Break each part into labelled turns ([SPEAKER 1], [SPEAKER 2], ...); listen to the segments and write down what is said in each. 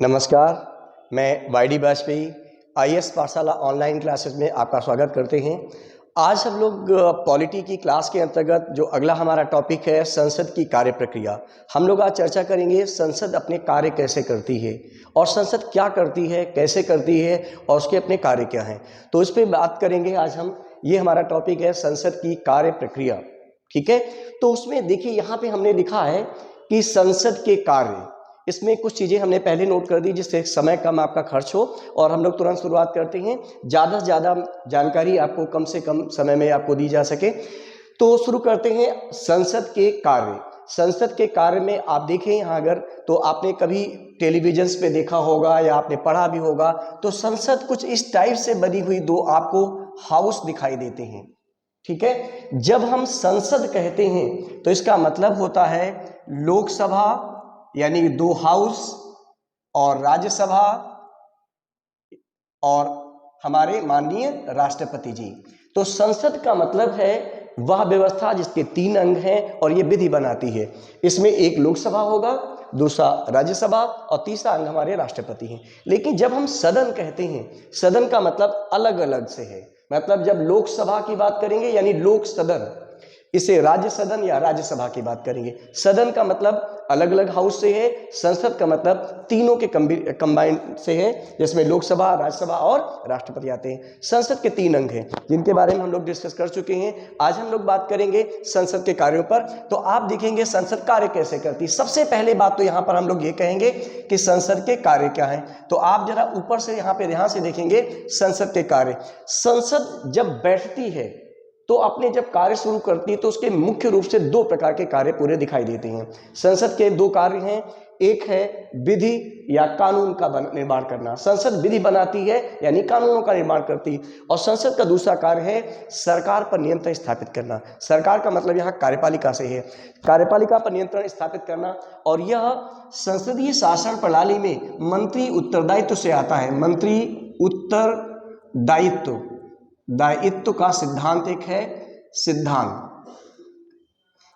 [SPEAKER 1] नमस्कार, मैं वाईडी वाजपेयी आईएएस पाठशाला ऑनलाइन क्लासेस में आपका स्वागत करते हैं। आज हम लोग पॉलिटी की क्लास के अंतर्गत जो अगला हमारा टॉपिक है संसद की कार्य प्रक्रिया। हम लोग आज चर्चा करेंगे संसद अपने कार्य कैसे करती है और संसद क्या करती है, कैसे करती है और उसके अपने कार्य क्या हैं। तो इस पर बात करेंगे आज हम। ये हमारा टॉपिक है संसद की कार्य प्रक्रिया, ठीक है। तो उसमें देखिए यहाँ पे हमने लिखा है कि संसद के कार्य, इसमें कुछ चीज़ें हमने पहले नोट कर दी जिससे समय कम आपका खर्च हो और हम लोग तुरंत शुरुआत करते हैं, ज़्यादा से ज़्यादा जानकारी आपको कम से कम समय में आपको दी जा सके। तो शुरू करते हैं संसद के कार्य। संसद के कार्य में आप देखें यहाँ अगर तो आपने कभी टेलीविजन पे देखा होगा या आपने पढ़ा भी होगा, तो संसद कुछ इस टाइप से बनी हुई दो आपको हाउस दिखाई देते हैं, ठीक है। जब हम संसद कहते हैं तो इसका मतलब होता है लोकसभा यानी दो हाउस और राज्यसभा और हमारे माननीय राष्ट्रपति जी। तो संसद का मतलब है वह व्यवस्था जिसके 3 अंग हैं और ये विधि बनाती है। इसमें एक लोकसभा होगा, दूसरा राज्यसभा और तीसरा अंग हमारे राष्ट्रपति हैं। लेकिन जब हम सदन कहते हैं, सदन का मतलब अलग अलग से है। मतलब जब लोकसभा की बात करेंगे यानी लोक सदन, इसे राज्य सदन या राज्यसभा की बात करेंगे। सदन का मतलब अलग अलग हाउस से है, संसद का मतलब तीनों के कंबाइंड से है, जिसमें लोकसभा, राज्यसभा और राष्ट्रपति आते हैं। संसद के 3 अंग हैं जिनके बारे में हम लोग डिस्कस कर चुके हैं। आज हम लोग बात करेंगे संसद के कार्यों पर। तो आप देखेंगे संसद कार्य कैसे करती है। सबसे पहले बात तो यहाँ पर हम लोग ये कहेंगे कि संसद के कार्य क्या है। तो आप जरा ऊपर से यहाँ पे ध्यान से देखेंगे संसद के कार्य। संसद जब बैठती है तो अपने जब कार्य शुरू करती है तो उसके मुख्य रूप से 2 प्रकार के कार्य पूरे दिखाई देते हैं। संसद के 2 कार्य हैं, एक है विधि या कानून का निर्माण करना। संसद विधि बनाती है यानी कानूनों का निर्माण करती है। और संसद का दूसरा कार्य है सरकार पर नियंत्रण स्थापित करना। सरकार का मतलब यहाँ कार्यपालिका से है, कार्यपालिका पर नियंत्रण स्थापित करना। और यह संसदीय शासन प्रणाली में मंत्री उत्तरदायित्व से आता है। मंत्री उत्तरदायित्व, दायित्व का सिद्धांत एक है, सिद्धांत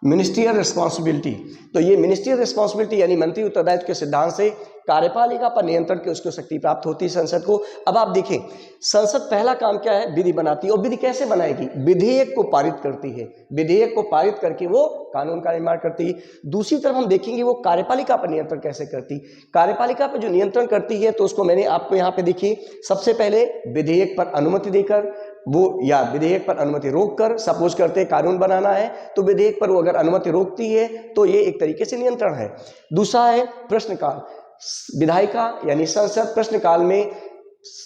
[SPEAKER 1] मिनिस्ट्रियल रिस्पॉन्सिबिलिटी। तो ये मिनिस्ट्रियल रिस्पॉन्सिबिलिटी यानी मंत्री उत्तरदायित्व के सिद्धांत से कार्यपालिका पर नियंत्रण की उसको शक्ति प्राप्त होती है संसद को। अब आप देखें संसद पहला काम क्या है, विधि बनाती है। और विधि कैसे बनाएगी, विधेयक को पारित करती है। विधेयक को पारित करके वो कानून का निर्माण करती है। दूसरी तरफ हम देखेंगे वो कार्यपालिका पर नियंत्रण कैसे करती। कार्यपालिका पर जो नियंत्रण करती है तो उसको मैंने आपको यहाँ पे देखिए, सबसे पहले विधेयक पर अनुमति देकर वो, या विधेयक पर अनुमति रोककर, सपोज करते कानून बनाना है तो विधेयक पर वो अगर अनुमति रोकती है तो ये एक तरीके से नियंत्रण है। दूसरा है प्रश्नकाल। विधायिका यानी संसद प्रश्नकाल में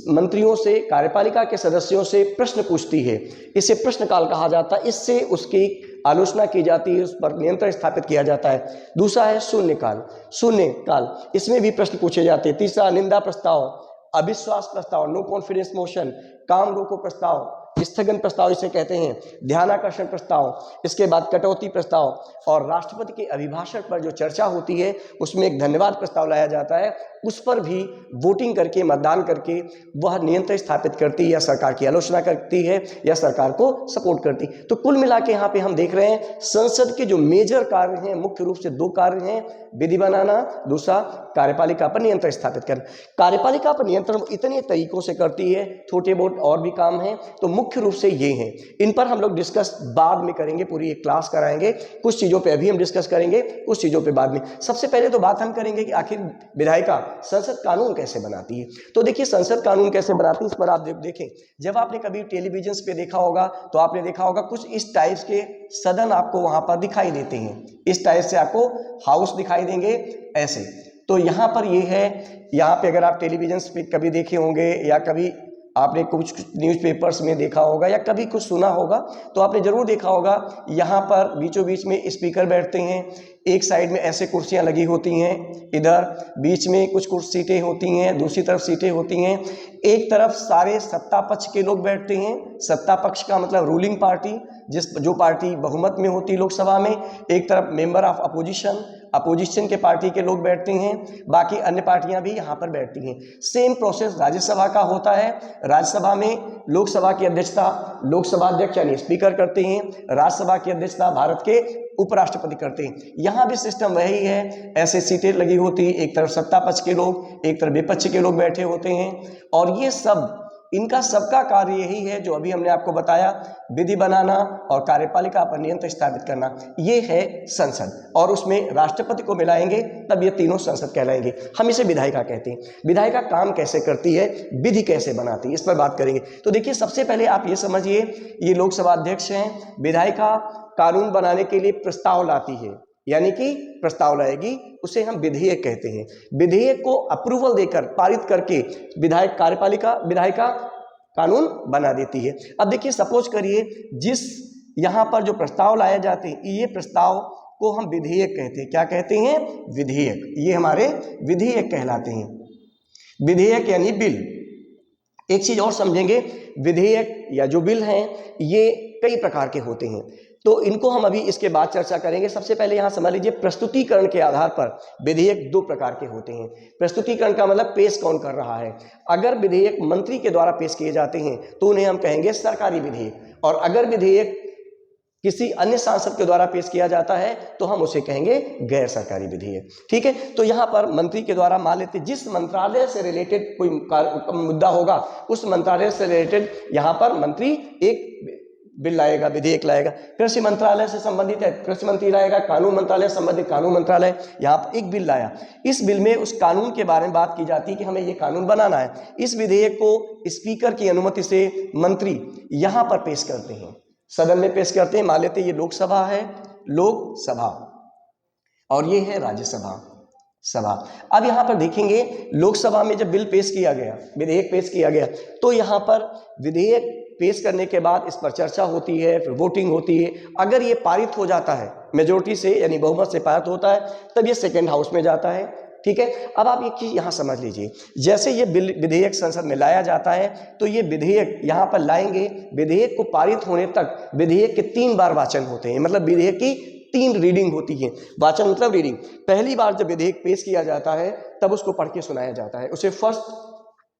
[SPEAKER 1] मंत्रियों से, कार्यपालिका के सदस्यों से प्रश्न पूछती है, इसे प्रश्नकाल कहा जाता है। इससे उसकी आलोचना की जाती है, उस पर नियंत्रण स्थापित किया जाता है। दूसरा है शून्यकाल। शून्यकाल, इसमें भी प्रश्न पूछे जाते हैं। तीसरा निंदा प्रस्ताव, अविश्वास प्रस्ताव, नो कॉन्फिडेंस मोशन, काम रोको प्रस्ताव, स्थगन प्रस्ताव इसे कहते हैं, ध्यानाकर्षण प्रस्ताव, इसके बाद कटौती प्रस्ताव, और राष्ट्रपति के अभिभाषण पर जो चर्चा होती है उसमें एक धन्यवाद प्रस्ताव लाया जाता है। उस पर भी वोटिंग करके, मतदान करके वह नियंत्रण स्थापित करती है या सरकार की आलोचना करती है या सरकार को सपोर्ट करती। तो कुल मिला के यहाँ पे हम देख रहे हैं संसद के जो मेजर कार्य हैं, मुख्य रूप से 2 कार्य हैं, विधि बनाना, दूसरा कार्यपालिका पर नियंत्रण स्थापित करना। कार्यपालिका पर नियंत्रण इतने तरीकों से करती है, छोटे बहुत और भी काम हैं, तो मुख्य रूप से ये हैं। इन पर हम लोग डिस्कस बाद में करेंगे, पूरी एक क्लास कराएंगे। कुछ चीज़ों पे अभी हम डिस्कस करेंगे, कुछ चीज़ों पे बाद में। सबसे पहले तो बात हम करेंगे कि आखिर विधायिका संसद कानून कैसे बनाती है। तो देखिए संसद कानून कैसे बनाती है, इस पर आप देखें। जब आपने कभी टेलीविजन पे देखा होगा तो आपने देखा होगा कुछ इस टाइप के सदन आपको वहां पर दिखाई देते हैं। इस टाइप से आपको हाउस दिखाई देंगे ऐसे। तो यहाँ पर ये है, यहाँ पे अगर आप टेलीविजन पे कभी देखे होंगे या कभी आपने कुछ न्यूज़पेपर्स में देखा होगा या कभी कुछ सुना होगा तो आपने जरूर देखा होगा, यहाँ पर बीचों बीच में स्पीकर बैठते हैं, एक साइड में ऐसे कुर्सियां लगी होती हैं, इधर बीच में कुछ सीटें होती हैं, दूसरी तरफ सीटें होती हैं। एक तरफ सारे सत्ता पक्ष के लोग बैठते हैं। सत्ता पक्ष का मतलब रूलिंग पार्टी, जो पार्टी बहुमत में होती लोकसभा में। एक तरफ मेंबर ऑफ अपोजिशन अपोजिशन के पार्टी के लोग बैठते हैं, बाकी अन्य पार्टियां भी यहाँ पर बैठती हैं। सेम प्रोसेस राज्यसभा का होता है। राज्यसभा में लोकसभा की अध्यक्षता लोकसभा अध्यक्ष यानी स्पीकर करते हैं, राज्यसभा की अध्यक्षता भारत के उपराष्ट्रपति करते हैं। यहाँ भी सिस्टम वही है, ऐसे सीटें लगी होती, एक तरफ सत्ता पक्ष के लोग, एक तरफ विपक्ष के लोग बैठे होते हैं, और ये सब इनका सबका कार्य यही है जो अभी हमने आपको बताया, विधि बनाना और कार्यपालिका पर नियंत्रण स्थापित करना। ये है संसद, और उसमें राष्ट्रपति को मिलाएंगे तब ये तीनों संसद कहलाएंगे। हम इसे विधायिका कहते हैं। विधायिका काम कैसे करती है, विधि कैसे बनाती है, इस पर बात करेंगे। तो देखिए, सबसे पहले आप ये समझिए, ये लोकसभा अध्यक्ष हैं। विधायिका कानून बनाने के लिए प्रस्ताव लाती है, यानी कि प्रस्ताव लाएगी, उसे हम विधेयक कहते हैं। विधेयक को अप्रूवल देकर, पारित करके विधायक विधायिका कानून बना देती है। अब देखिए, सपोज करिए जिस यहाँ पर जो प्रस्ताव लाए जाते हैं, ये प्रस्ताव को हम विधेयक कहते हैं। क्या कहते हैं? विधेयक। ये हमारे विधेयक कहलाते हैं। विधेयक यानी बिल। एक चीज और समझेंगे, विधेयक या जो बिल हैं ये कई प्रकार के होते हैं, तो इनको हम अभी इसके बाद चर्चा करेंगे। सबसे पहले यहाँ समझ लीजिए, प्रस्तुतिकरण के आधार पर विधेयक दो प्रकार के होते हैं। प्रस्तुतिकरण का मतलब पेश कौन कर रहा है। अगर विधेयक मंत्री के द्वारा पेश किए जाते हैं तो उन्हें हम कहेंगे सरकारी विधेयक, और अगर विधेयक किसी अन्य सांसद के द्वारा पेश किया जाता है तो हम उसे कहेंगे गैर सरकारी विधेयक। ठीक है, तो यहाँ पर मंत्री के द्वारा, मान लेते जिस मंत्रालय से रिलेटेड कोई मुद्दा होगा, उस मंत्रालय से रिलेटेड यहाँ पर मंत्री एक बिल लाएगा, विधेयक लाएगा। कृषि मंत्रालय से संबंधित है, कृषि मंत्री लाएगा। कानून मंत्रालय से संबंधित, कानून मंत्रालय यहाँ पर एक बिल लाया। इस बिल में उस कानून के बारे में बात की जाती है कि हमें ये कानून बनाना है। इस विधेयक को स्पीकर की अनुमति से मंत्री यहाँ पर पेश करते हैं, सदन में पेश करते हैं। मान लेते ये लोकसभा है, लोकसभा, और ये है राज्यसभा, सभा। अब यहाँ पर देखेंगे, लोकसभा में जब बिल पेश किया गया, विधेयक पेश किया गया, तो यहाँ पर विधेयक पेश करने के बाद इस पर चर्चा होती है, फिर वोटिंग होती है। अगर ये पारित हो जाता है मेजोरिटी से, यानी बहुमत से पारित होता है, तब ये सेकेंड हाउस में जाता है। ठीक है, अब आप एक चीज यहाँ समझ लीजिए, जैसे ये बिल विधेयक संसद में लाया जाता है, तो ये विधेयक यहाँ पर लाएंगे। विधेयक को पारित होने तक विधेयक के 3 बार वाचन होते हैं, मतलब विधेयक की 3 रीडिंग होती है। वाचन मतलब रीडिंग। पहली बार जब विधेयक पेश किया जाता है तब उसको पढ़ के सुनाया जाता है, उसे फर्स्ट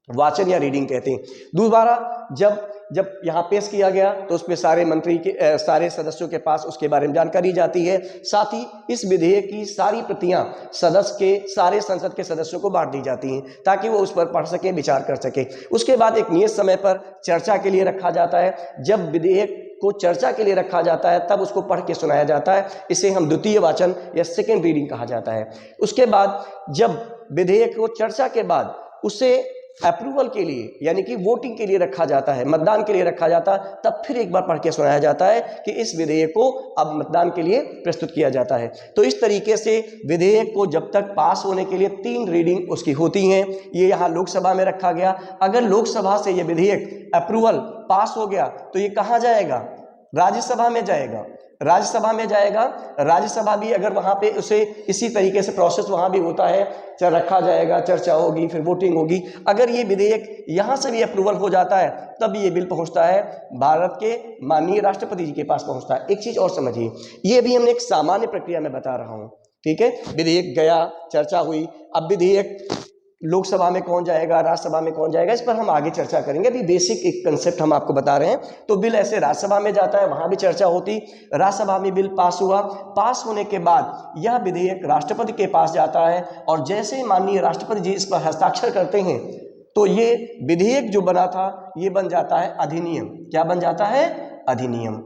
[SPEAKER 1] वाचन या रीडिंग कहते हैं। दोबारा जब यहाँ पेश किया गया तो उसमें सारे मंत्री के सारे सदस्यों के पास उसके बारे में जानकारी जाती है। साथ ही इस विधेयक की सारी प्रतियां सारे संसद के सदस्यों को बांट दी जाती हैं, ताकि वो उस पर पढ़ सकें, विचार कर सकें। उसके बाद एक नियत समय पर चर्चा के लिए रखा जाता है। जब विधेयक को चर्चा के लिए रखा जाता है तब उसको पढ़ के सुनाया जाता है। इसे हम द्वितीय वाचन या सेकेंड रीडिंग कहा जाता है। उसके बाद जब विधेयक को चर्चा के बाद उसे अप्रूवल के लिए, यानी कि वोटिंग के लिए रखा जाता है, मतदान के लिए रखा जाता है, तब फिर एक बार पढ़ के सुनाया जाता है कि इस विधेयक को अब मतदान के लिए प्रस्तुत किया जाता है। तो इस तरीके से विधेयक को जब तक पास होने के लिए 3 रीडिंग उसकी होती हैं। ये यहाँ लोकसभा में रखा गया। अगर लोकसभा से ये विधेयक अप्रूवल पास हो गया तो ये कहाँ जाएगा? राज्यसभा में जाएगा। राज्यसभा में जाएगा। राज्यसभा भी अगर वहाँ पे उसे इसी तरीके से प्रोसेस वहाँ भी होता है, रखा जाएगा, चर्चा होगी, फिर वोटिंग होगी। अगर ये विधेयक यहाँ से भी अप्रूवल हो जाता है तब ये बिल पहुँचता है भारत के माननीय राष्ट्रपति जी के पास पहुँचता है। एक चीज़ और समझिए, ये भी हमने एक सामान्य प्रक्रिया में बता रहा हूँ। ठीक है, विधेयक गया, चर्चा हुई, अब विधेयक लोकसभा में कौन जाएगा, राज्यसभा में कौन जाएगा, इस पर हम आगे चर्चा करेंगे। अभी बेसिक एक कंसेप्ट हम आपको बता रहे हैं। तो बिल ऐसे राज्यसभा में जाता है, वहां भी चर्चा होती, राज्यसभा में बिल पास हुआ। पास होने के बाद यह विधेयक राष्ट्रपति के पास जाता है, और जैसे माननीय राष्ट्रपति जी इस पर हस्ताक्षर करते हैं तो ये विधेयक जो बना था ये बन जाता है अधिनियम। क्या बन जाता है? अधिनियम।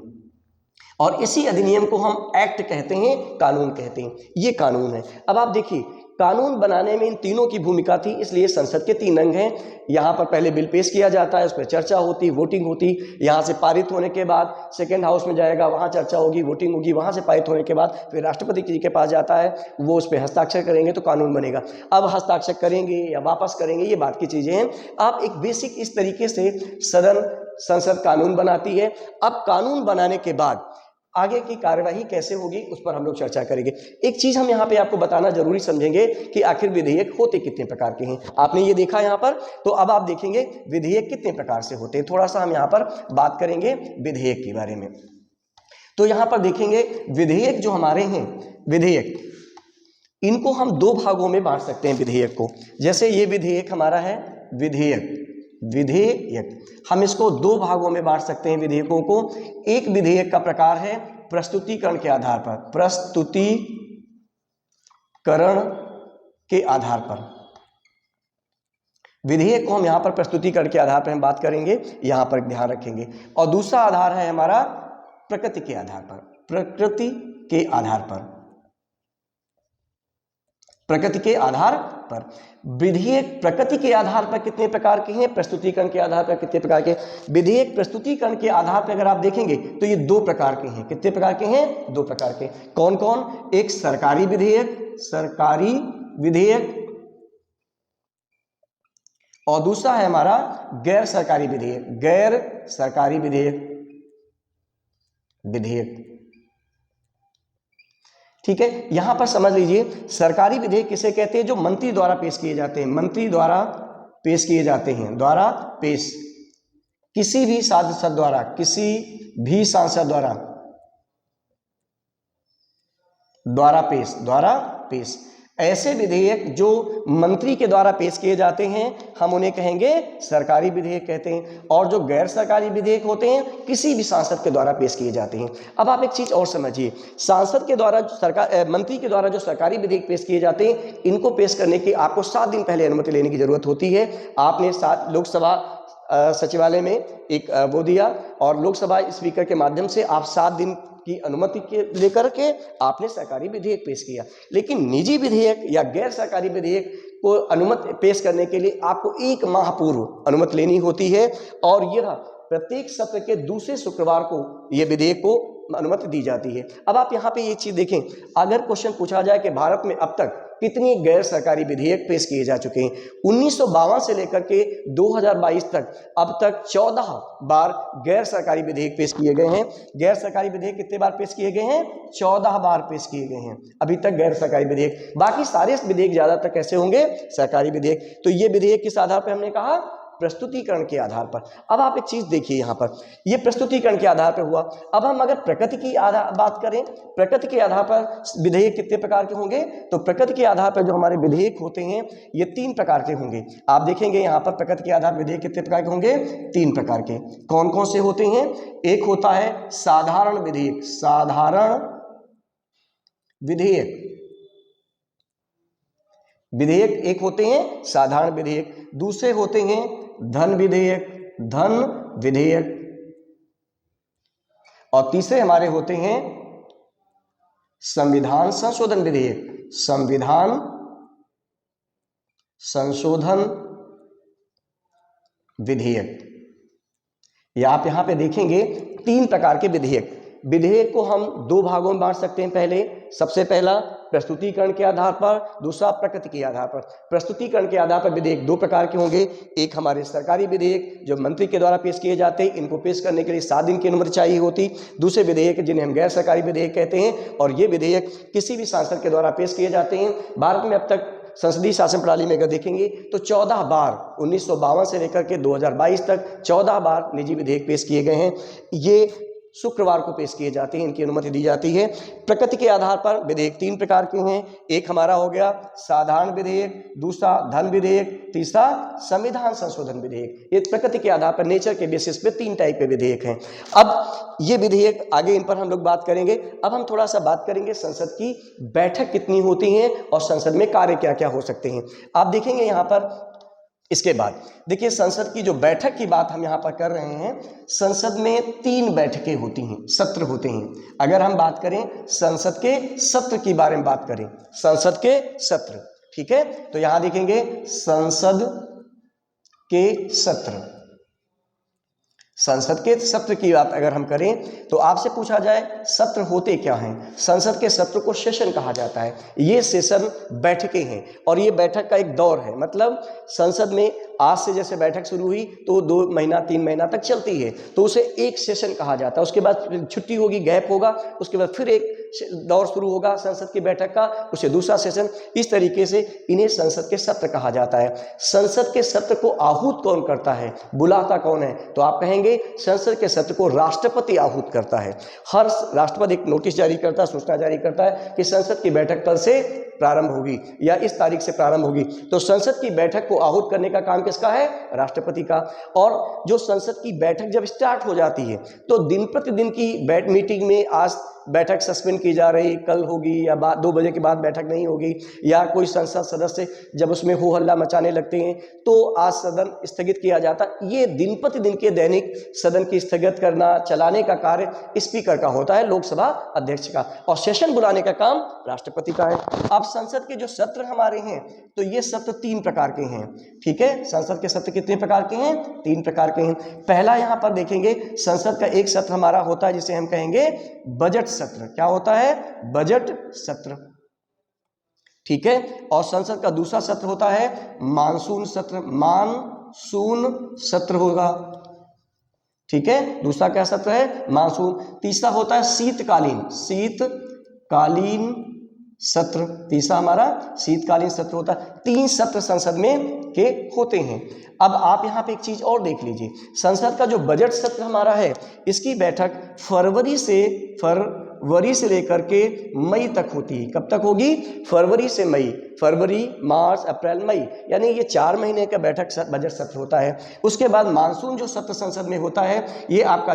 [SPEAKER 1] और इसी अधिनियम को हम एक्ट कहते हैं, कानून कहते हैं। ये कानून है। अब आप देखिए, कानून बनाने में इन तीनों की भूमिका थी, इसलिए संसद के 3 अंग हैं। यहाँ पर पहले बिल पेश किया जाता है, उस पर चर्चा होती, वोटिंग होती। यहाँ से पारित होने के बाद सेकेंड हाउस में जाएगा, वहाँ चर्चा होगी, वोटिंग होगी। वहाँ से पारित होने के बाद फिर राष्ट्रपति जी के पास जाता है, वो उस पर हस्ताक्षर करेंगे तो कानून बनेगा। अब हस्ताक्षर करेंगे या वापस करेंगे, ये बात की चीज़ें हैं। आप एक बेसिक इस तरीके से संसद कानून बनाती है। अब कानून बनाने के बाद आगे की कार्यवाही कैसे होगी उस पर हम लोग चर्चा करेंगे। एक चीज हम यहाँ पे आपको बताना जरूरी समझेंगे कि आखिर विधेयक होते कितने प्रकार के हैं। आपने ये देखा यहाँ पर, तो अब आप देखेंगे विधेयक कितने प्रकार से होते हैं। थोड़ा सा हम यहाँ पर बात करेंगे विधेयक के बारे में। तो यहाँ पर देखेंगे विधेयक जो हमारे हैं, विधेयक इनको हम दो भागों में बांट सकते हैं विधेयक को। जैसे ये विधेयक हमारा है विधेयक हम इसको दो भागों में बांट सकते हैं विधेयकों को। एक विधेयक का प्रकार है प्रस्तुतिकरण के आधार पर, प्रस्तुतिकरण के आधार पर। विधेयक को हम यहां पर प्रस्तुतिकरण के आधार पर हम बात करेंगे, यहां पर ध्यान रखेंगे। और दूसरा आधार है हमारा प्रकृति के आधार पर, प्रकृति के आधार पर, प्रकृति के आधार पर। विधेयक प्रकृति के आधार पर कितने प्रकार के हैं, प्रस्तुतिकरण के आधार पर कितने प्रकार के। विधेयक प्रस्तुतिकरण के आधार पर अगर आप देखेंगे तो ये दो प्रकार के हैं। कितने प्रकार के हैं, दो प्रकार के। कौन कौन, एक सरकारी विधेयक और दूसरा है हमारा गैर सरकारी विधेयक। ठीक है, यहां पर समझ लीजिए सरकारी विधेयक किसे कहते हैं, जो मंत्री द्वारा पेश किए जाते हैं, मंत्री द्वारा पेश किए जाते हैं, किसी भी सांसद द्वारा पेश। ऐसे विधेयक जो मंत्री के द्वारा पेश किए जाते हैं हम उन्हें कहेंगे सरकारी विधेयक कहते हैं। और जो गैर सरकारी विधेयक होते हैं किसी भी सांसद के द्वारा पेश किए जाते हैं। अब आप एक चीज और समझिए, सांसद के द्वारा मंत्री के द्वारा जो सरकारी विधेयक पेश किए जाते हैं, इनको पेश करने की आपको 7 दिन पहले अनुमति लेने की जरूरत होती है। आपने लोकसभा सचिवालय में एक वो दिया और लोकसभा स्पीकर के माध्यम से आप 7 दिन की अनुमति के लेकर के आपने सरकारी विधेयक पेश किया। लेकिन निजी विधेयक या गैर सरकारी विधेयक को अनुमति पेश करने के लिए आपको 1 माह पूर्व अनुमति लेनी होती है और यह प्रत्येक सत्र के दूसरे शुक्रवार को यह विधेयक को अनुमति दी जाती है। अब आप यहाँ पे ये चीज देखें, अगर क्वेश्चन पूछा जाए कि भारत में अब तक कितनी गैर सरकारी विधेयक पेश किए जा चुके हैं, 1952 से लेकर के 2022 तक अब तक 14 बार गैर सरकारी विधेयक पेश किए गए हैं। गैर सरकारी विधेयक कितने बार पेश किए गए हैं, 14 बार पेश किए गए हैं अभी तक गैर सरकारी विधेयक। बाकी सारे विधेयक ज्यादातर कैसे होंगे, सरकारी विधेयक। तो ये विधेयक किस आधार पर हमने कहा, प्रस्तुतिकरण के आधार पर। अब आप एक चीज देखिए, यहां पर ये प्रस्तुतिकरण के आधार पर हुआ। अब हम अगर प्रकृति की बात करें, प्रकृति के आधार पर विधेयक कितने प्रकार के होंगे, तो प्रकृति के आधार पर जो हमारे विधेयक होते हैं ये 3 प्रकार के होंगे। आप देखेंगे यहां पर प्रकृति के आधार पर विधेयक कितने प्रकार के होंगे, 3 प्रकार के। कौन कौन से होते हैं, एक होता है साधारण विधेयक, विधेयक एक होते हैं साधारण विधेयक, दूसरे होते हैं धन विधेयक और तीसरे हमारे होते हैं संविधान संशोधन विधेयक। या आप यहां पे देखेंगे 3 प्रकार के विधेयक को हम 2 भागों में बांट सकते हैं। सबसे पहला प्रस्तुतिकरण के आधार पर, दूसरा प्रकृति के आधार पर। प्रस्तुतिकरण के आधार पर विधेयक 2 प्रकार के होंगे, एक हमारे सरकारी विधेयक जो मंत्री के द्वारा पेश किए जाते हैं, इनको पेश करने के लिए 7 दिन की अनुमति चाहिए होती। दूसरे विधेयक जिन्हें हम गैर सरकारी विधेयक कहते हैं और ये विधेयक किसी भी सांसद के द्वारा पेश किए जाते हैं। भारत में अब तक संसदीय शासन प्रणाली में अगर देखेंगे तो 14 बार 1952 से लेकर के 2022 तक 14 बार निजी विधेयक पेश किए गए हैं। ये शुक्रवार को पेश किए जाते हैं, इनकी अनुमति दी जाती है। प्रकृति के आधार पर विधेयक 3 प्रकार के हैं, एक हमारा हो गया साधारण विधेयक, दूसरा धन विधेयक, तीसरा संविधान संशोधन विधेयक। ये प्रकृति के आधार पर, नेचर के बेसिस पे 3 टाइप के विधेयक हैं। अब ये विधेयक आगे इन पर हम लोग बात करेंगे। अब हम थोड़ा सा बात करेंगे संसद की बैठक कितनी होती है और संसद में कार्य क्या क्या हो सकते हैं। आप देखेंगे यहाँ पर, इसके बाद देखिए संसद की जो बैठक की बात हम यहाँ पर कर रहे हैं, संसद में 3 बैठकें होती हैं, सत्र होते हैं। अगर हम बात करें संसद के सत्र की बारे में बात करें, संसद के सत्र, ठीक है, तो यहां देखेंगे संसद के सत्र की बात अगर हम करें तो आपसे पूछा जाए सत्र होते क्या हैं, संसद के सत्र को सेशन कहा जाता है। ये सेशन बैठकें हैं और ये बैठक का एक दौर है, मतलब संसद में आज से जैसे बैठक शुरू हुई तो 2 महीना 3 महीना तक चलती है, तो उसे एक सेशन कहा जाता है। उसके बाद छुट्टी होगी, गैप होगा, उसके बाद फिर एक दौर शुरू होगा संसद की बैठक का, उसे दूसरा सेशन। इस तरीके से इन्हें संसद के सत्र कहा जाता है। संसद के सत्र को आहूत कौन करता है, बुलाता कौन है? तो आप कहेंगे संसद के सत्र को राष्ट्रपति आहूत करता है। हर राष्ट्रपति एक नोटिस जारी करता है, सूचना जारी करता है कि संसद की बैठक कल से प्रारंभ होगी या इस तारीख से प्रारंभ होगी। तो संसद की बैठक को आहूत करने का काम किसका है? राष्ट्रपति का। और जो संसद की बैठक जब स्टार्ट हो जाती है तो दिन प्रतिदिन की मीटिंग में आज बैठक सस्पेंड की जा रही, कल होगी या 2 बजे के बाद बैठक नहीं होगी, या कोई संसद सदस्य जब उसमें हो हल्ला मचाने लगते हैं तो आज सदन स्थगित किया जाता। ये दिन प्रतिदिन के दैनिक सदन की स्थगित करना, चलाने का कार्य स्पीकर का होता है, लोकसभा अध्यक्ष का, और सेशन बुलाने का काम राष्ट्रपति का है। अब संसद के जो सत्र हमारे हैं तो ये सत्र 3 प्रकार के हैं। ठीक है, संसद के सत्र कितने प्रकार के हैं? 3 प्रकार के हैं। पहला यहां पर देखेंगे, संसद का एक सत्र हमारा होता है जिसे हम कहेंगे बजट सत्र। क्या होता है? बजट सत्र। ठीक है, और संसद का दूसरा सत्र होता है मानसून सत्र। मानसून सत्र होगा। ठीक है, दूसरा क्या सत्र है? मानसून। तीसरा होता है शीतकालीन सत्र। तीसरा हमारा शीतकालीन सत्र होता है। 3 सत्र संसद में के होते हैं। अब आप यहाँ पे एक चीज और देख लीजिए, संसद का जो बजट सत्र हमारा है इसकी बैठक फरवरी से लेकर के मई तक होती है। कब तक होगी? फरवरी से मई। फरवरी, मार्च, अप्रैल, मई, यानी ये 4 महीने का बजट सत्र होता है। उसके बाद मानसून जो सत्र संसद में होता है ये आपका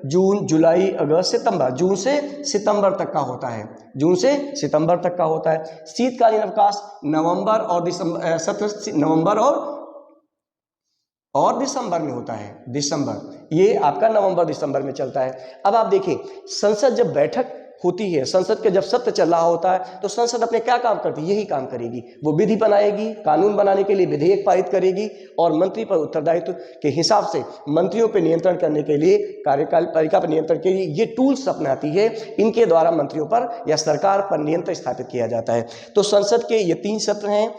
[SPEAKER 1] जून, जुलाई, अगस्त, सितंबर, जून से सितंबर तक का होता है। जून से सितंबर तक का होता है। शीतकालीन अवकाश नवंबर और दिसंबर, सत्र नवंबर और दिसंबर में होता है। दिसंबर, ये आपका नवंबर दिसंबर में चलता है। अब आप देखिए, संसद जब बैठक होती है, संसद के जब सत्र चल रहा होता है तो संसद अपने क्या काम करती है? यही काम करेगी। वो विधि बनाएगी, कानून बनाने के लिए विधेयक पारित करेगी, और मंत्री पर उत्तरदायित्व के हिसाब से मंत्रियों पर नियंत्रण करने के लिए, कार्यपालिका पर नियंत्रण के लिए ये टूल्स अपनाती है। इनके द्वारा मंत्रियों पर या सरकार पर नियंत्रण स्थापित किया जाता है। तो संसद के ये 3 सत्र हैं,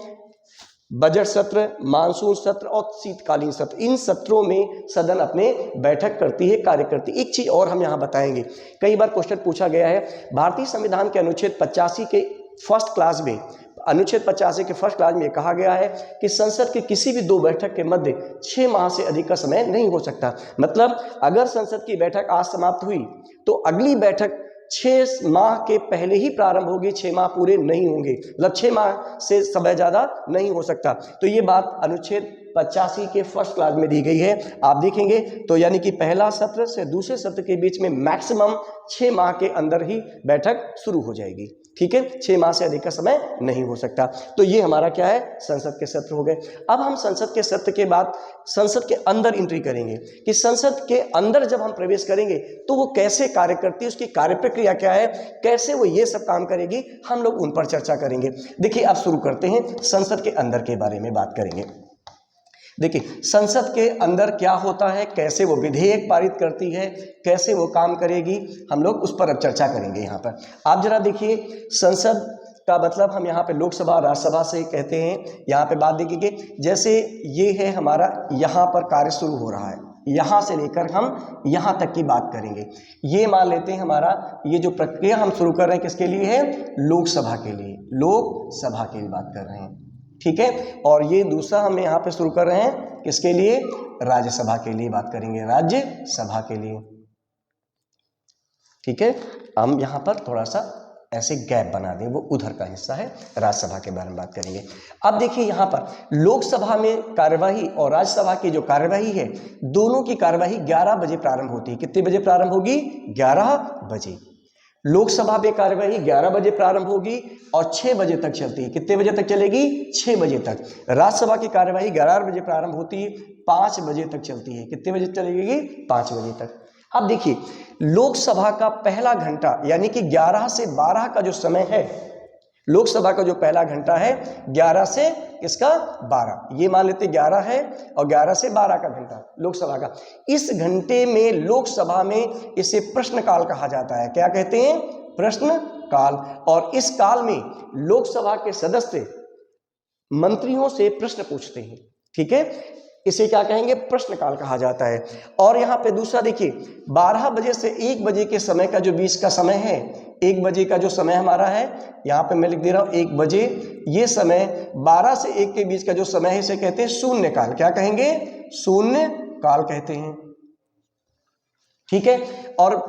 [SPEAKER 1] बजट सत्र, मानसून सत्र और शीतकालीन सत्र। इन सत्रों में सदन अपने बैठक करती है, कार्य करती है। एक चीज और हम यहाँ बताएंगे, कई बार क्वेश्चन पूछा गया है, भारतीय संविधान के अनुच्छेद 85 के फर्स्ट क्लास में, अनुच्छेद 85 के फर्स्ट क्लास में कहा गया है कि संसद के किसी भी 2 बैठक के मध्य 6 माह से अधिक का समय नहीं हो सकता। मतलब अगर संसद की बैठक आज समाप्त हुई तो अगली बैठक 6 माह के पहले ही प्रारंभ होगी, 6 माह पूरे नहीं होंगे, मतलब 6 माह से समय ज्यादा नहीं हो सकता। तो ये बात अनुच्छेद 85 के फर्स्ट क्लास में दी गई है। आप देखेंगे तो यानी कि पहला सत्र से दूसरे सत्र के बीच में मैक्सिमम 6 माह के अंदर ही बैठक शुरू हो जाएगी। ठीक है, 6 माह से अधिक का समय नहीं हो सकता। तो ये हमारा क्या है? संसद के सत्र हो गए। अब हम संसद के सत्र के बाद संसद के अंदर एंट्री करेंगे कि संसद के अंदर जब हम प्रवेश करेंगे तो वो कैसे कार्य करती है, उसकी कार्य प्रक्रिया क्या है, कैसे वो ये सब काम करेगी, हम लोग उन पर चर्चा करेंगे। देखिए, अब शुरू करते हैं, संसद के अंदर के बारे में बात करेंगे। देखिए, संसद के अंदर क्या होता है, कैसे वो विधेयक पारित करती है, कैसे वो काम करेगी, हम लोग उस पर अब चर्चा करेंगे। यहाँ पर आप जरा देखिए, संसद का मतलब हम यहाँ पे लोकसभा, राज्यसभा से कहते हैं। यहाँ पे बात देखिए, जैसे ये है हमारा, यहाँ पर कार्य शुरू हो रहा है, यहाँ से लेकर हम यहाँ तक की बात करेंगे। ये मान लेते हैं हमारा ये जो प्रक्रिया हम शुरू कर रहे हैं किसके लिए है? लोकसभा के लिए, लोकसभा के लिए बात कर रहे हैं। ठीक है, और ये दूसरा हम यहाँ पे शुरू कर रहे हैं किसके लिए? राज्यसभा के लिए बात करेंगे, राज्यसभा के लिए। ठीक है, हम यहाँ पर थोड़ा सा ऐसे गैप बना दें, वो उधर का हिस्सा है, राज्यसभा के बारे में बात करेंगे। अब देखिए, यहाँ पर लोकसभा में कार्यवाही और राज्यसभा की जो कार्यवाही है, दोनों की कार्यवाही 11 बजे प्रारंभ होती है। कितने बजे प्रारंभ होगी? 11 बजे। लोकसभा में कार्यवाही 11 बजे प्रारंभ होगी और 6 बजे तक चलती है। कितने बजे तक चलेगी? 6 बजे तक। राज्यसभा की कार्यवाही 11 बजे प्रारंभ होती है, 5 बजे तक चलती है। कितने बजे चलेगी? 5 बजे तक। अब देखिए, लोकसभा का पहला घंटा यानी कि 11 से 12 का जो समय है, लोकसभा का जो पहला घंटा है 11 से इसका 12, ये मान लेते 11 है और 11 से 12 का घंटा लोकसभा का। इस घंटे में लोकसभा में इसे प्रश्नकाल कहा जाता है। क्या कहते हैं? प्रश्नकाल। और इस काल में लोकसभा के सदस्य मंत्रियों से प्रश्न पूछते हैं। ठीक है, इसे क्या कहेंगे, प्रश्नकाल कहा जाता है। और यहाँ पे दूसरा देखिए, 12 बजे से 1 बजे के समय का जो बीच का समय है, 1 बजे का जो समय हमारा है, यहाँ पे मैं लिख दे रहा हूँ 1 बजे, ये समय 12 से 1 के बीच का जो समय है इसे कहते हैं शून्यकाल। क्या कहेंगे, शून्यकाल कहते हैं। ठीक है, और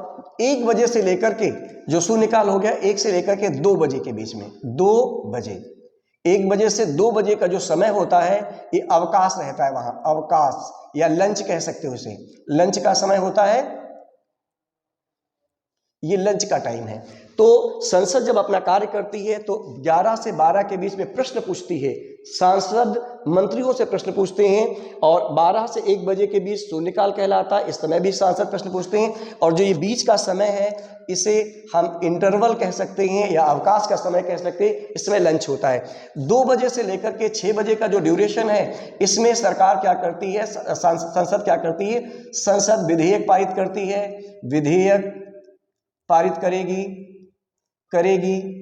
[SPEAKER 1] 1 बजे से लेकर के जो शून्यकाल हो गया, 1 से लेकर के 2 बजे के बीच में, 2 बजे, 1 बजे से 2 बजे का जो समय होता है ये अवकाश रहता है, वहां अवकाश या लंच कह सकते हो इसे, लंच का समय होता है, ये लंच का टाइम है। तो संसद जब अपना कार्य करती है तो 11 से 12 के बीच में प्रश्न पूछती है, सांसद मंत्रियों से प्रश्न पूछते हैं, और 12 से 1 बजे के बीच शून्यकाल कहलाता है, इस समय भी सांसद प्रश्न पूछते हैं। और जो ये बीच का समय है इसे हम इंटरवल कह सकते हैं या अवकाश का समय कह सकते हैं, इसमें लंच होता है। 2 बजे से लेकर के 6 बजे का जो ड्यूरेशन है, इसमें सरकार क्या करती है, संसद क्या करती है, संसद विधेयक पारित करती है, विधेयक पारित करेगी।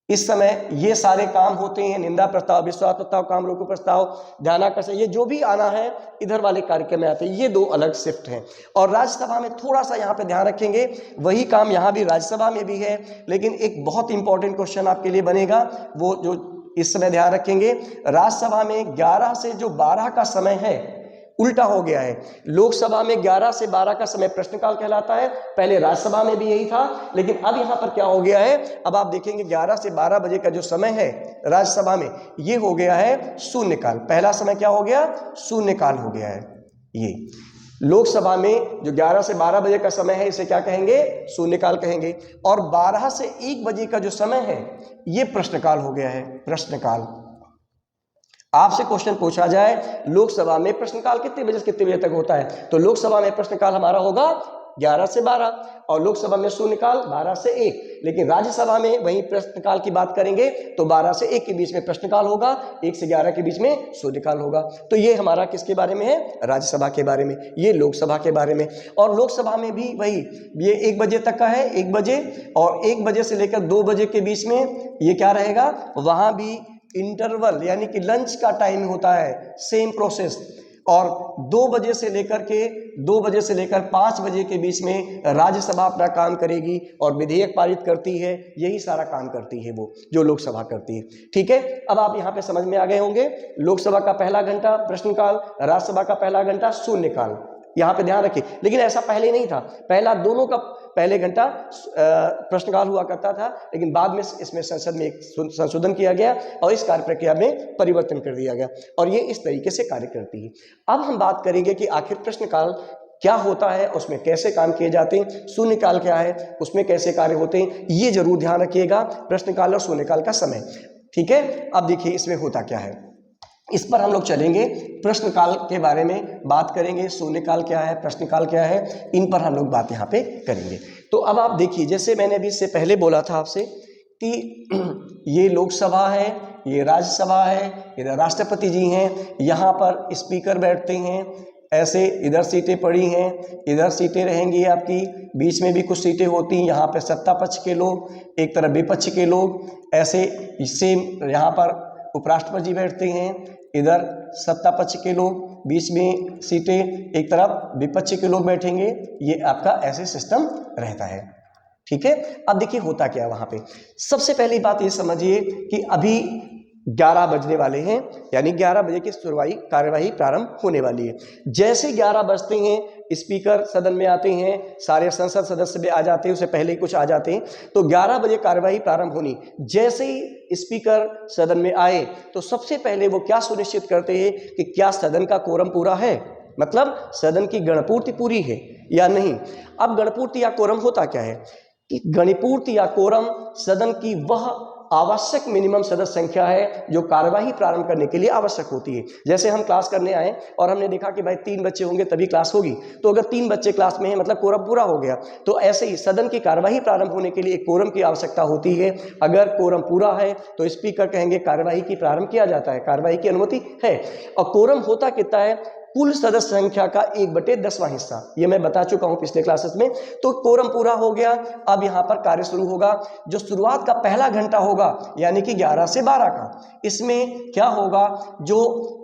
[SPEAKER 1] इस समय ये सारे काम होते हैं, निंदा प्रस्ताव, विश्वास प्रस्ताव, काम रोको प्रस्ताव, ध्यानाकर्षण, ये जो भी आना है इधर वाले कार्यक्रम में आते हैं। ये 2 अलग शिफ्ट हैं। और राज्यसभा में थोड़ा सा यहाँ पे ध्यान रखेंगे, वही काम यहाँ भी राज्यसभा में भी है, लेकिन एक बहुत इंपॉर्टेंट क्वेश्चन आपके लिए बनेगा, वो जो इस समय ध्यान रखेंगे, राज्यसभा में 11 से जो 12 का समय है उल्टा हो गया है। लोकसभा में 11 से 12 का समय प्रश्नकाल कहलाता है, पहले राज्यसभा में भी यही था, लेकिन अब यहां पर क्या हो गया है, अब आप देखेंगे 11 से 12 बजे का जो समय है राज्यसभा में, ये हो गया है शून्यकाल। पहला समय क्या हो गया, शून्यकाल हो गया है। ये लोकसभा में जो 11 से 12 बजे का समय है इसे क्या कहेंगे, शून्यकाल कहेंगे। और 12 से 1 बजे का जो समय है ये प्रश्नकाल हो गया है, प्रश्नकाल। आपसे क्वेश्चन पूछा जाए लोकसभा में प्रश्नकाल कितने बजे से कितने बजे तक होता है, तो लोकसभा में प्रश्नकाल हमारा होगा 11 से 12, और लोकसभा में शून्यकाल 12 से 1। लेकिन राज्यसभा में वही प्रश्नकाल की बात करेंगे तो 12 से 1 के बीच में प्रश्नकाल होगा, 1 से 11 के बीच में शून्यकाल होगा। तो ये हमारा किसके बारे में है, राज्यसभा के बारे में, ये लोकसभा के बारे में। और लोकसभा में भी वही, ये 1 बजे तक का है, 1 बजे, और 1 बजे से लेकर 2 बजे के बीच में ये क्या रहेगा, वहां भी इंटरवल यानी कि लंच का टाइम होता है, सेम प्रोसेस। और 2 बजे से लेकर 5 बजे के बीच में राज्यसभा अपना काम करेगी और विधेयक पारित करती है, यही सारा काम करती है वो जो लोकसभा करती है। ठीक है, अब आप यहाँ पे समझ में आ गए होंगे, लोकसभा का पहला घंटा प्रश्नकाल, राज्यसभा का पहला घंटा शून्यकाल, यहाँ पे ध्यान रखिए। लेकिन ऐसा पहले नहीं था, पहला दोनों का पहले घंटा प्रश्नकाल हुआ करता था, लेकिन बाद में इसमें संसद में एक संशोधन किया गया और इस कार्य प्रक्रिया में परिवर्तन कर दिया गया, और ये इस तरीके से कार्य करती है। अब हम बात करेंगे कि आखिर प्रश्नकाल क्या होता है, उसमें कैसे काम किए जाते हैं, शून्यकाल क्या है, उसमें कैसे कार्य होते हैं, ये जरूर ध्यान रखिएगा, प्रश्नकाल और शून्यकाल का समय। ठीक है, अब देखिए इसमें होता क्या है, इस पर हम लोग चलेंगे, प्रश्नकाल के बारे में बात करेंगे, शून्यकाल क्या है, प्रश्नकाल क्या है, इन पर हम लोग बात यहाँ पे करेंगे। तो अब आप देखिए, जैसे मैंने अभी इससे पहले बोला था आपसे कि ये लोकसभा है, ये राज्यसभा है, इधर राष्ट्रपति जी हैं, यहाँ पर स्पीकर बैठते हैं, ऐसे इधर सीटें पड़ी हैं, इधर सीटें रहेंगी आपकी, बीच में भी कुछ सीटें होती हैं, यहाँ पे सत्ता पक्ष के लोग, एक तरफ विपक्ष के लोग, ऐसे इससे यहाँ पर उपराष्ट्रपति जी बैठते हैं, इधर सत्ता पक्ष के लोग, बीच में सीटें, एक तरफ विपक्ष के लोग बैठेंगे, ये आपका ऐसे सिस्टम रहता है। ठीक है, अब देखिए होता क्या है वहां पे। सबसे पहली बात ये समझिए कि अभी 11 बजने वाले हैं, यानी 11 बजे की शुरुआती कार्यवाही प्रारंभ होने वाली है। जैसे 11 बजते हैं स्पीकर सदन में आते हैं, सारे संसद सदस्य भी आ जाते हैं, उससे पहले ही कुछ आ जाते हैं, तो 11 बजे कार्यवाही प्रारंभ होनी। जैसे ही स्पीकर सदन में आए तो सबसे पहले वो क्या सुनिश्चित करते हैं कि क्या सदन का कोरम पूरा है, मतलब सदन की गणपूर्ति पूरी है या नहीं। अब गणपूर्ति या कोरम होता क्या है कि गणपूर्ति या कोरम सदन की वह आवश्यक मिनिमम सदस्य संख्या है जो कार्यवाही प्रारंभ करने के लिए आवश्यक होती है। जैसे हम क्लास करने आए और हमने देखा कि भाई 3 बच्चे होंगे तभी क्लास होगी, तो अगर 3 बच्चे क्लास में हैं मतलब कोरम पूरा हो गया। तो ऐसे ही सदन की कार्यवाही प्रारंभ होने के लिए एक कोरम की आवश्यकता होती है। अगर कोरम पूरा है तो स्पीकर कहेंगे कार्यवाही की प्रारंभ किया जाता है, कार्यवाही की अनुमति है। और कोरम होता कितना है, कुल सदस्य संख्या का 1/10वां हिस्सा। ये मैं बता चुका हूं पिछले क्लासेस में। तो कोरम पूरा हो गया, अब यहां पर कार्य शुरू होगा। जो शुरुआत का पहला घंटा होगा यानी कि 11 से 12 का, इसमें क्या होगा, जो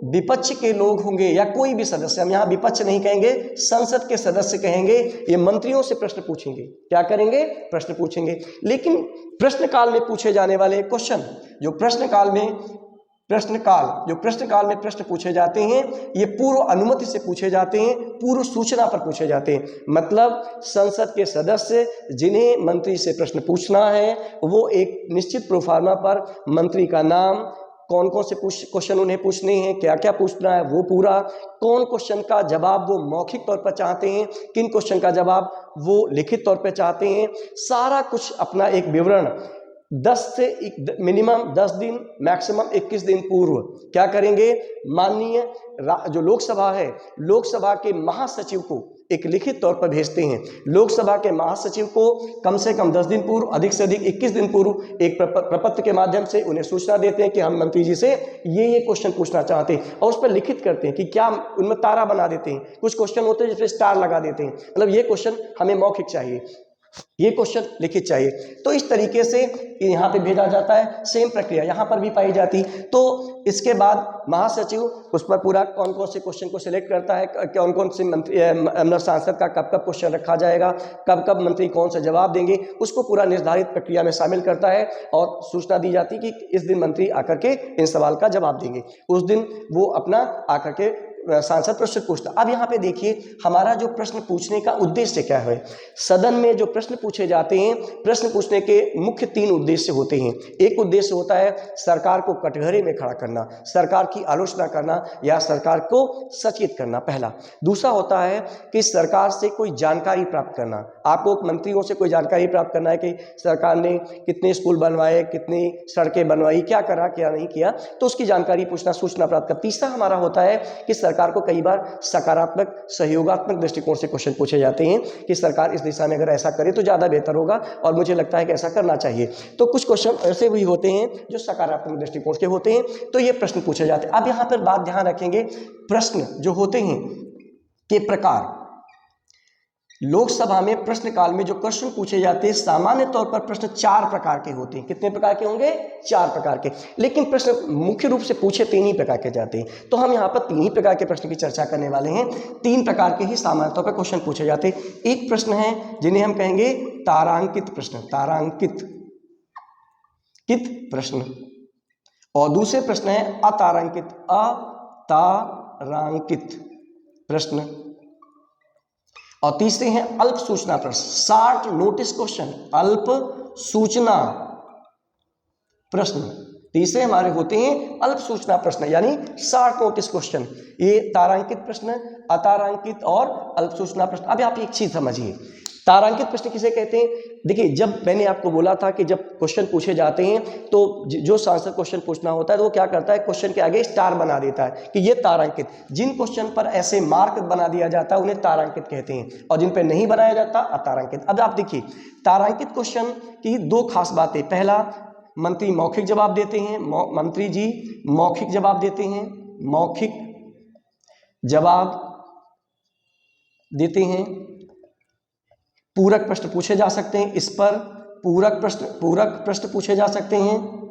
[SPEAKER 1] विपक्ष के लोग होंगे या कोई भी सदस्य, हम यहां विपक्ष नहीं कहेंगे, संसद के सदस्य कहेंगे, ये मंत्रियों से प्रश्न पूछेंगे। क्या करेंगे, प्रश्न पूछेंगे। लेकिन प्रश्नकाल में पूछे जाने वाले क्वेश्चन, जो प्रश्नकाल में प्रश्न पूछे जाते हैं, ये पूर्व अनुमति से पूछे जाते हैं, पूर्व सूचना पर पूछे जाते हैं। मतलब संसद के सदस्य जिन्हें मंत्री से प्रश्न पूछना है, वो एक निश्चित प्रोफार्मा पर मंत्री का नाम, कौन कौन से क्वेश्चन उन्हें पूछने हैं, क्या क्या पूछना है वो पूरा, कौन क्वेश्चन का जवाब वो मौखिक तौर पर चाहते हैं, किन क्वेश्चन का जवाब वो लिखित तौर पर चाहते हैं, सारा कुछ अपना एक विवरण 10 से मिनिमम 10 दिन, मैक्सिमम 21 दिन पूर्व क्या करेंगे, माननीय जो लोकसभा है, लोकसभा के महासचिव को एक लिखित तौर पर भेजते हैं। लोकसभा के महासचिव को कम से कम 10 दिन पूर्व, अधिक से अधिक 21 दिन पूर्व एक प्रपत्र के माध्यम से उन्हें सूचना देते हैं कि हम मंत्री जी से ये क्वेश्चन पूछना चाहते हैं, और उस पर लिखित करते हैं कि क्या, उनमें तारा बना देते हैं। कुछ क्वेश्चन होते हैं जिसमें स्टार लगा देते हैं, मतलब ये क्वेश्चन हमें मौखिक चाहिए, ये क्वेश्चन लिखित चाहिए। तो इस तरीके से यहाँ पे भेजा जाता है। सेम प्रक्रिया यहाँ पर भी पाई जाती। तो इसके बाद महासचिव उस पर पूरा कौन कौन से क्वेश्चन को सिलेक्ट करता है, कौन कौन से मंत्री सांसद का कब कब क्वेश्चन रखा जाएगा, कब कब मंत्री कौन सा जवाब देंगे, उसको पूरा निर्धारित प्रक्रिया में शामिल करता है और सूचना दी जाती कि इस दिन मंत्री आकर के इन सवाल का जवाब देंगे। उस दिन वो अपना आकर के सांसद प्रश्न पूछता। अब यहाँ पे देखिए हमारा जो प्रश्न पूछने का उद्देश्य क्या है। सदन में जो प्रश्न पूछे जाते हैं, प्रश्न पूछने के मुख्य 3 उद्देश्य होते हैं। एक उद्देश्य होता है सरकार को कटघरे में खड़ा करना, सरकार की आलोचना करना या सरकार को सचेत करना, पहला। दूसरा होता है कि सरकार से कोई जानकारी प्राप्त करना, आपको मंत्रियों से कोई जानकारी प्राप्त करना है कि सरकार ने कितने स्कूल बनवाए, कितनी सड़कें बनवाई, क्या करा क्या नहीं किया, तो उसकी जानकारी पूछना, सूचना प्राप्त करना। तीसरा हमारा होता है कि सरकार को कई बार सकारात्मक सहयोगात्मक दृष्टिकोण से क्वेश्चन पूछे जाते हैं कि सरकार इस दिशा में अगर ऐसा करे तो ज़्यादा बेहतर होगा और मुझे लगता है कि ऐसा करना चाहिए। तो कुछ क्वेश्चन ऐसे भी होते हैं जो सकारात्मक दृष्टिकोण के होते हैं, तो ये प्रश्न पूछे जाते हैं। अब यहाँ पर बात ध्यान रखेंगे, प्रश्न जो होते हैं के प्रकार। लोकसभा में प्रश्नकाल में जो क्वेश्चन पूछे जाते हैं, सामान्य तौर पर प्रश्न 4 प्रकार के होते हैं। कितने प्रकार के होंगे? 4 प्रकार के। लेकिन प्रश्न मुख्य रूप से पूछे 3 ही प्रकार के जाते हैं। तो हम यहाँ पर 3 ही प्रकार के प्रश्न की चर्चा करने वाले हैं। 3 प्रकार के ही सामान्य तौर पर क्वेश्चन पूछे जाते हैं। एक प्रश्न है जिन्हें हम कहेंगे तारांकित प्रश्न, तारांकित प्रश्न, और दूसरे प्रश्न है अतारांकित, अतारांकित प्रश्न, और तीसरे हैं अल्प सूचना प्रश्न, शॉर्ट नोटिस क्वेश्चन, अल्प सूचना प्रश्न। तीसरे हमारे होते हैं अल्प सूचना प्रश्न यानी शॉर्ट नोटिस क्वेश्चन। ये तारांकित प्रश्न, अतारांकित और अल्प सूचना प्रश्न। अब आप एक चीज समझिए, तारांकित प्रश्न किसे कहते हैं? देखिए, जब मैंने आपको बोला था कि जब क्वेश्चन पूछे जाते हैं तो जो सांसद क्वेश्चन पूछना होता है तो वो क्या करता है, क्वेश्चन के आगे स्टार बना देता है कि ये तारांकित। जिन क्वेश्चन पर ऐसे मार्क बना दिया जाता है उन्हें तारांकित कहते हैं, और जिन पर नहीं बनाया जाता अतारांकित। अब आप देखिए, तारांकित क्वेश्चन की 2 खास बातें। पहला, मंत्री मौखिक जवाब देते हैं, मंत्री जी मौखिक जवाब देते हैं, मौखिक जवाब देते हैं। पूरक प्रश्न पूछे जा सकते हैं, इस पर पूरक प्रश्न पूछे जा सकते हैं।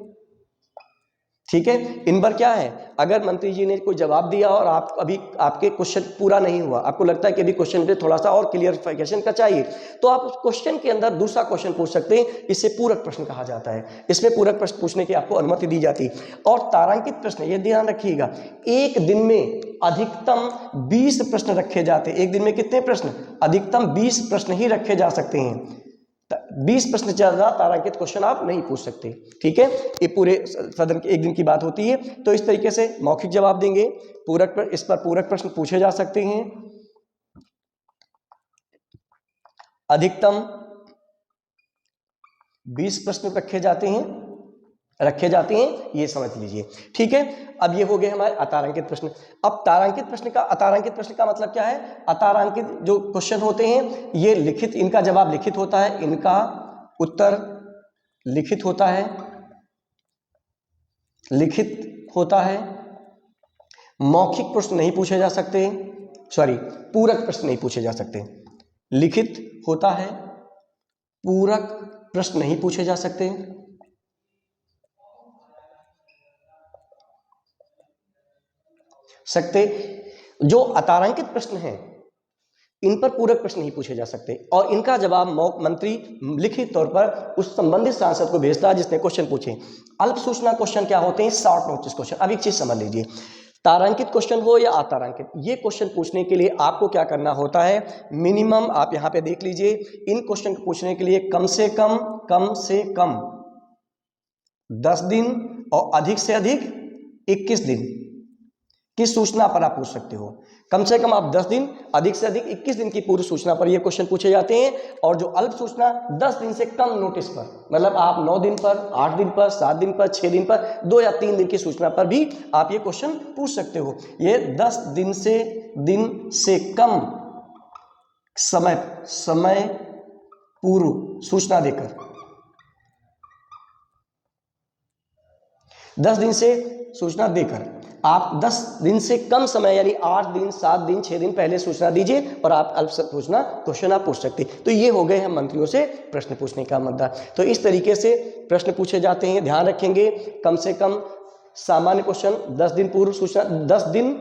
[SPEAKER 1] ठीक है, इन पर क्या है, अगर मंत्री जी ने कोई जवाब दिया और आप अभी आपके क्वेश्चन पूरा नहीं हुआ, आपको लगता है कि अभी क्वेश्चन पे थोड़ा सा और क्लियरिफिकेशन का चाहिए, तो आप उस क्वेश्चन के अंदर दूसरा क्वेश्चन पूछ सकते हैं। इसे पूरक प्रश्न कहा जाता है। इसमें पूरक प्रश्न पूछने की आपको अनुमति दी जाती है। और तारांकित प्रश्न, ये ध्यान रखिएगा, एक दिन में अधिकतम 20 प्रश्न रखे जाते हैं। एक दिन में कितने प्रश्न? अधिकतम 20 प्रश्न ही रखे जा सकते हैं। 20 प्रश्न से ज्यादा तारांकित क्वेश्चन आप नहीं पूछ सकते। ठीक है, ये पूरे सदन के एक दिन की बात होती है। तो इस तरीके से मौखिक जवाब देंगे, इस पर पूरक प्रश्न पूछे जा सकते हैं। अधिकतम 20 प्रश्न रखे जाते हैं, ये समझ लीजिए। ठीक है, अब ये हो गए हमारे अतारांकित प्रश्न। अब अतारांकित प्रश्न का मतलब क्या है? अतारांकित जो क्वेश्चन होते हैं ये लिखित, इनका जवाब लिखित होता है, इनका उत्तर लिखित होता है, मौखिक प्रश्न नहीं पूछे जा सकते, सॉरी पूरक प्रश्न नहीं पूछे जा सकते। लिखित होता है, पूरक प्रश्न नहीं पूछे जा सकते। जो अतारांकित प्रश्न हैं इन पर पूरक प्रश्न नहीं पूछे जा सकते और इनका जवाब मंत्री लिखित तौर पर उस संबंधित सांसद को भेजता है जिसने क्वेश्चन पूछे। अल्प सूचना क्वेश्चन क्या होते हैं? Short notice question. अब एक चीज समझ लीजिए, तारांकित क्वेश्चन हो या अतारांकित, ये क्वेश्चन पूछने के लिए आपको क्या करना होता है? मिनिमम आप यहां पे देख लीजिए, इन क्वेश्चन को पूछने के लिए कम से कम 10 दिन और अधिक से अधिक 21 दिन की सूचना पर आप पूछ सकते हो। कम से कम आप 10 दिन, अधिक से अधिक 21 दिन की पूर्व सूचना पर ये क्वेश्चन पूछे जाते हैं। और जो अल्प सूचना 10 दिन से कम नोटिस पर, मतलब आप 9 दिन पर, 8 दिन पर, 7 दिन पर, 6 दिन पर, 2 या 3 दिन की सूचना पर भी आप ये क्वेश्चन पूछ सकते हो। ये 10 दिन से कम समय पूर्व सूचना देकर, 10 दिन से सूचना देकर आप 10 दिन से कम समय यानी 8 दिन, 7 दिन, 6 दिन पहले सूचना दीजिए और आप अल्प सूचना क्वेश्चन आप पूछ सकते। तो ये हो गए हैं मंत्रियों से प्रश्न पूछने का मुद्दा। तो इस तरीके से प्रश्न पूछे जाते हैं। ध्यान रखेंगे, कम से कम सामान्य क्वेश्चन 10 दिन पूर्व सूचना, 10 दिन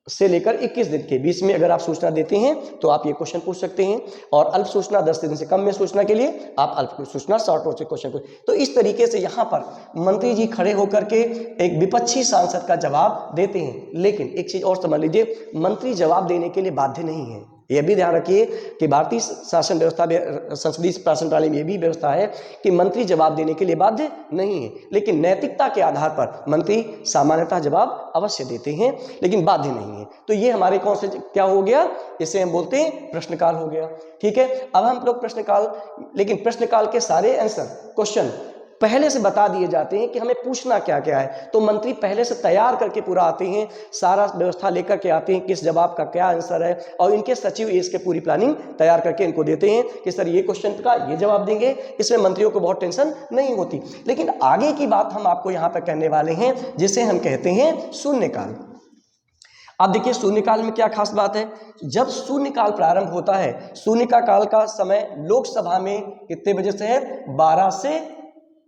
[SPEAKER 1] से लेकर 21 दिन के बीच में अगर आप सूचना देते हैं तो आप ये क्वेश्चन पूछ सकते हैं। और अल्प सूचना 10 दिन से कम में सूचना के लिए आप अल्प सूचना शॉर्ट नोट से क्वेश्चन पूछ। तो इस तरीके से यहाँ पर मंत्री जी खड़े होकर के एक विपक्षी सांसद का जवाब देते हैं। लेकिन एक चीज और समझ लीजिए, मंत्री जवाब देने के लिए बाध्य नहीं है। यह भी ध्यान रखिए कि भारतीय शासन व्यवस्था, संसदीय शासन प्रणाली में यह भी व्यवस्था है कि मंत्री जवाब देने के लिए बाध्य नहीं है, लेकिन नैतिकता के आधार पर मंत्री सामान्यतः जवाब अवश्य देते हैं, लेकिन बाध्य नहीं है। तो ये हमारे कौन से क्या हो गया, इसे हम बोलते हैं प्रश्नकाल हो गया। ठीक है, अब हम लोग प्रश्नकाल, लेकिन प्रश्नकाल के सारे आंसर क्वेश्चन पहले से बता दिए जाते हैं कि हमें पूछना क्या क्या है। तो मंत्री पहले से तैयार करके पूरा आते हैं, सारा व्यवस्था लेकर के आते हैं, किस जवाब का क्या आंसर है, और इनके सचिव इसके पूरी प्लानिंग तैयार करके इनको देते हैं कि सर ये क्वेश्चन का ये जवाब देंगे। इसमें मंत्रियों को बहुत टेंशन नहीं होती। लेकिन आगे की बात हम आपको यहाँ पर कहने वाले हैं, जिसे हम कहते हैं शून्यकाल। अब देखिए शून्यकाल में क्या खास बात है। जब शून्यकाल प्रारंभ होता है, शून्यकाल का समय लोकसभा में कितने बजे से है? 12 से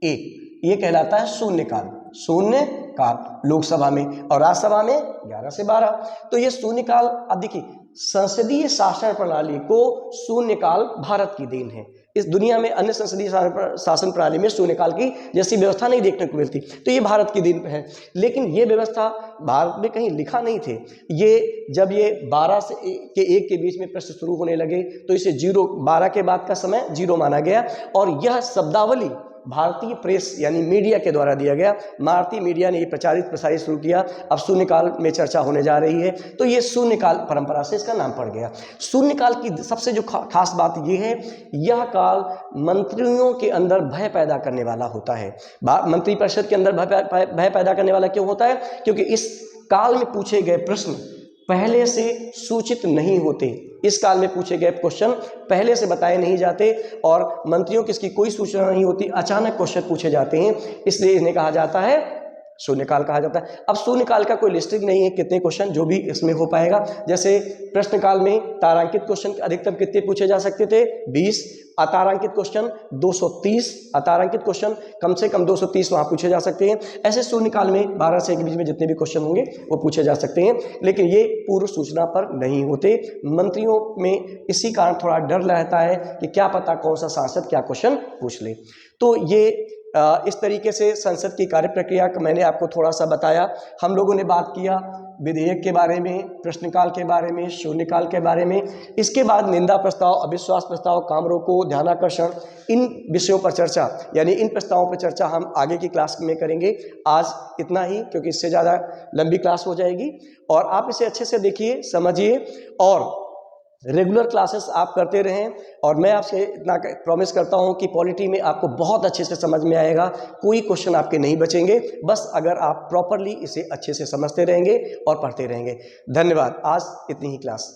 [SPEAKER 1] 1, ये कहलाता है शून्यकाल। शून्यकाल लोकसभा में और राज्यसभा में 11 से 12। तो ये शून्यकाल, अब देखिए संसदीय शासन प्रणाली को शून्यकाल भारत की देन है। इस दुनिया में अन्य संसदीय शासन प्रणाली में शून्यकाल की जैसी व्यवस्था नहीं देखने को मिलती, तो ये भारत की देन है। लेकिन ये व्यवस्था भारत में कहीं लिखा नहीं थे। ये जब ये 12 से 1 के बीच में प्रश्न शुरू होने लगे तो इसे 12 के बाद का समय 0 माना गया। और यह शब्दावली भारतीय प्रेस यानी मीडिया के द्वारा दिया गया। भारतीय मीडिया ने ये प्रसारित शुरू किया। अब शून्यकाल में चर्चा होने जा रही है, तो ये शून्यकाल परंपरा से इसका नाम पड़ गया। शून्यकाल की सबसे जो खास बात ये है, यह काल मंत्रियों के अंदर भय पैदा करने वाला होता है। मंत्रिपरिषद के अंदर भय पैदा करने वाला क्यों होता है? क्योंकि इस काल में पूछे गए प्रश्न पहले से सूचित नहीं होते। इस काल में पूछे गए क्वेश्चन पहले से बताए नहीं जाते और मंत्रियों की इसकी कोई सूचना नहीं होती, अचानक क्वेश्चन पूछे जाते हैं, इसलिए इन्हें कहा जाता है शून्यकाल कहा जाता है। अब शून्यकाल का कोई लिस्टिंग नहीं है कितने क्वेश्चन जो भी इसमें हो पाएगा। जैसे प्रश्नकाल में तारांकित क्वेश्चन अधिकतम कितने पूछे जा सकते थे? 20। अतारांकित क्वेश्चन 230, अतारांकित क्वेश्चन कम से कम 230 वहां पूछे जा सकते हैं। ऐसे शून्यकाल में 12 से 1 के बीच में जितने भी क्वेश्चन होंगे वो पूछे जा सकते हैं, लेकिन ये पूर्व सूचना पर नहीं होते। मंत्रियों में इसी कारण थोड़ा डर रहता है कि क्या पता कौन सा सांसद क्या क्वेश्चन पूछ ले। तो ये इस तरीके से संसद की कार्य प्रक्रिया का मैंने आपको थोड़ा सा बताया। हम लोगों ने बात किया विधेयक के बारे में, प्रश्नकाल के बारे में, शून्यकाल के बारे में। इसके बाद निंदा प्रस्ताव, अविश्वास प्रस्ताव, काम रोको, ध्यानाकर्षण, इन विषयों पर चर्चा यानी इन प्रस्तावों पर चर्चा हम आगे की क्लास में करेंगे। आज इतना ही, क्योंकि इससे ज़्यादा लंबी क्लास हो जाएगी। और आप इसे अच्छे से देखिए, समझिए और रेगुलर क्लासेस आप करते रहें। और मैं आपसे इतना प्रॉमिस करता हूं कि पॉलिटी में आपको बहुत अच्छे से समझ में आएगा, कोई क्वेश्चन आपके नहीं बचेंगे, बस अगर आप प्रॉपरली इसे अच्छे से समझते रहेंगे और पढ़ते रहेंगे। धन्यवाद। आज इतनी ही क्लास।